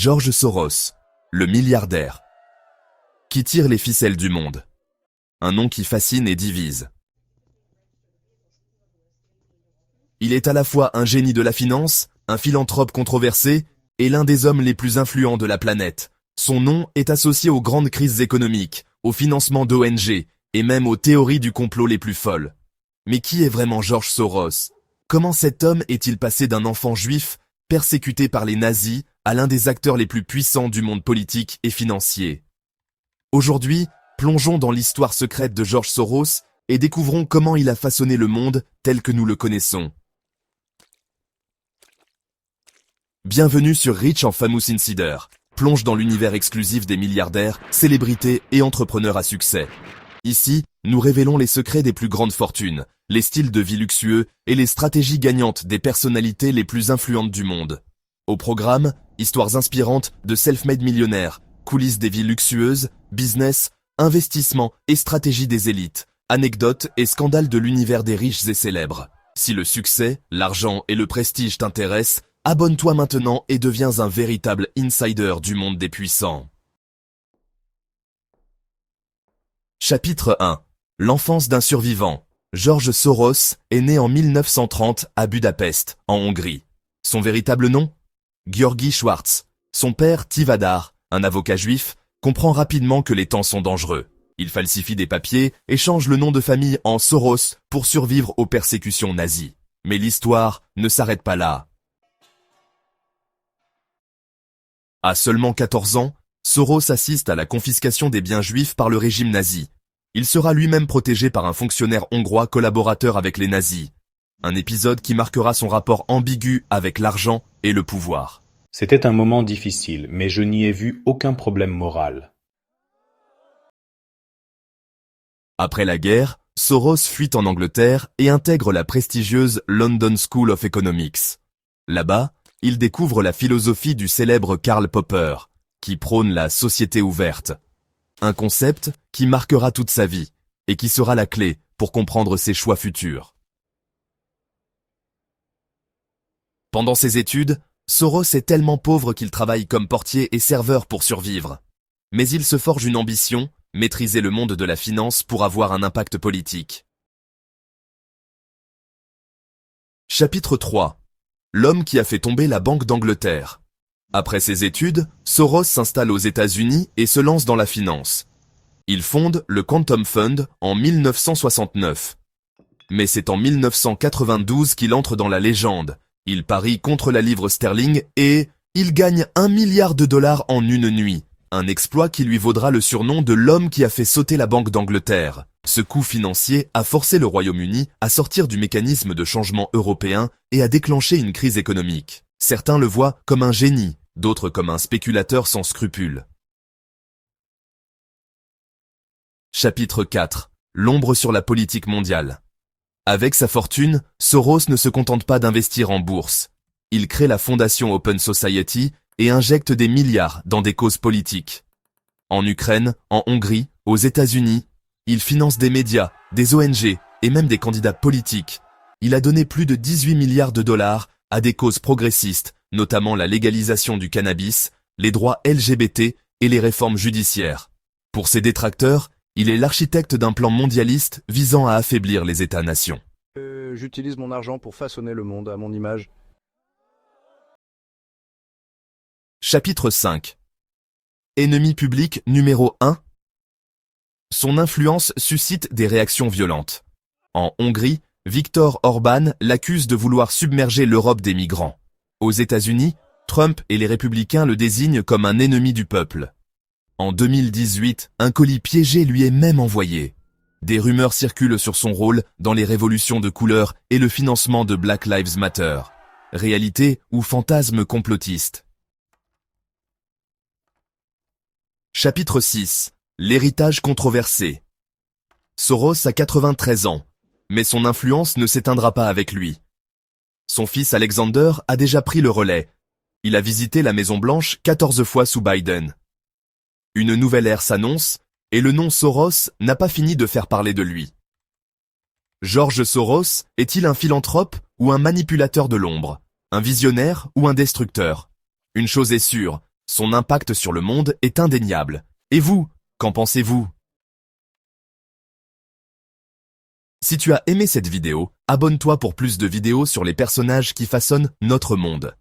George Soros, le milliardaire, qui tire les ficelles du monde. Un nom qui fascine et divise. Il est à la fois un génie de la finance, un philanthrope controversé et l'un des hommes les plus influents de la planète. Son nom est associé aux grandes crises économiques, au financement d'ONG et même aux théories du complot les plus folles. Mais qui est vraiment George Soros? Comment cet homme est-il passé d'un enfant juif, persécuté par les nazis, à l'un des acteurs les plus puissants du monde politique et financier? Aujourd'hui, plongeons dans l'histoire secrète de George Soros et découvrons comment il a façonné le monde tel que nous le connaissons. Bienvenue sur Rich and Famous Insider. Plonge dans l'univers exclusif des milliardaires, célébrités et entrepreneurs à succès. Ici, nous révélons les secrets des plus grandes fortunes, les styles de vie luxueux et les stratégies gagnantes des personnalités les plus influentes du monde. Au programme, histoires inspirantes de self-made millionnaires, coulisses des vies luxueuses, business, investissements et stratégies des élites, anecdotes et scandales de l'univers des riches et célèbres. Si le succès, l'argent et le prestige t'intéressent, abonne-toi maintenant et deviens un véritable insider du monde des puissants. Chapitre 1. L'enfance d'un survivant. George Soros est né en 1930 à Budapest, en Hongrie. Son véritable nom? György Schwartz. Son père, Tivadar, un avocat juif, comprend rapidement que les temps sont dangereux. Il falsifie des papiers et change le nom de famille en Soros pour survivre aux persécutions nazies. Mais l'histoire ne s'arrête pas là. À seulement 14 ans, Soros assiste à la confiscation des biens juifs par le régime nazi. Il sera lui-même protégé par un fonctionnaire hongrois collaborateur avec les nazis. Un épisode qui marquera son rapport ambigu avec l'argent et le pouvoir. C'était un moment difficile, mais je n'y ai vu aucun problème moral. Après la guerre, Soros fuit en Angleterre et intègre la prestigieuse London School of Economics. Là-bas, il découvre la philosophie du célèbre Karl Popper, qui prône la société ouverte. Un concept qui marquera toute sa vie et qui sera la clé pour comprendre ses choix futurs. Pendant ses études, Soros est tellement pauvre qu'il travaille comme portier et serveur pour survivre. Mais il se forge une ambition, maîtriser le monde de la finance pour avoir un impact politique. Chapitre 3. L'homme qui a fait tomber la Banque d'Angleterre. Après ses études, Soros s'installe aux États-Unis et se lance dans la finance. Il fonde le Quantum Fund en 1969. Mais c'est en 1992 qu'il entre dans la légende. Il parie contre la livre sterling et il gagne $1 milliard en une nuit. Un exploit qui lui vaudra le surnom de l'homme qui a fait sauter la Banque d'Angleterre. Ce coup financier a forcé le Royaume-Uni à sortir du mécanisme de changement européen et à déclencher une crise économique. Certains le voient comme un génie, d'autres comme un spéculateur sans scrupules. Chapitre 4. L'ombre sur la politique mondiale. Avec sa fortune, Soros ne se contente pas d'investir en bourse. Il crée la fondation Open Society et injecte des milliards dans des causes politiques. En Ukraine, en Hongrie, aux États-Unis, il finance des médias, des ONG et même des candidats politiques. Il a donné plus de $18 milliards à des causes progressistes, notamment la légalisation du cannabis, les droits LGBT et les réformes judiciaires. Pour ses détracteurs, il est l'architecte d'un plan mondialiste visant à affaiblir les États-nations. J'utilise mon argent pour façonner le monde à mon image. Chapitre 5. Ennemi public numéro 1. Son influence suscite des réactions violentes. En Hongrie, Viktor Orban l'accuse de vouloir submerger l'Europe des migrants. Aux États-Unis, Trump et les républicains le désignent comme un ennemi du peuple. En 2018, un colis piégé lui est même envoyé. Des rumeurs circulent sur son rôle dans les révolutions de couleur et le financement de Black Lives Matter. Réalité ou fantasme complotiste. Chapitre 6. L'héritage controversé. Soros a 93 ans, mais son influence ne s'éteindra pas avec lui. Son fils Alexander a déjà pris le relais. Il a visité la Maison-Blanche 14 fois sous Biden. Une nouvelle ère s'annonce, et le nom Soros n'a pas fini de faire parler de lui. George Soros est-il un philanthrope ou un manipulateur de l'ombre? Un visionnaire ou un destructeur? Une chose est sûre, Son impact sur le monde est indéniable. Et vous, qu'en pensez-vous? Si tu as aimé cette vidéo, abonne-toi pour plus de vidéos sur les personnages qui façonnent notre monde.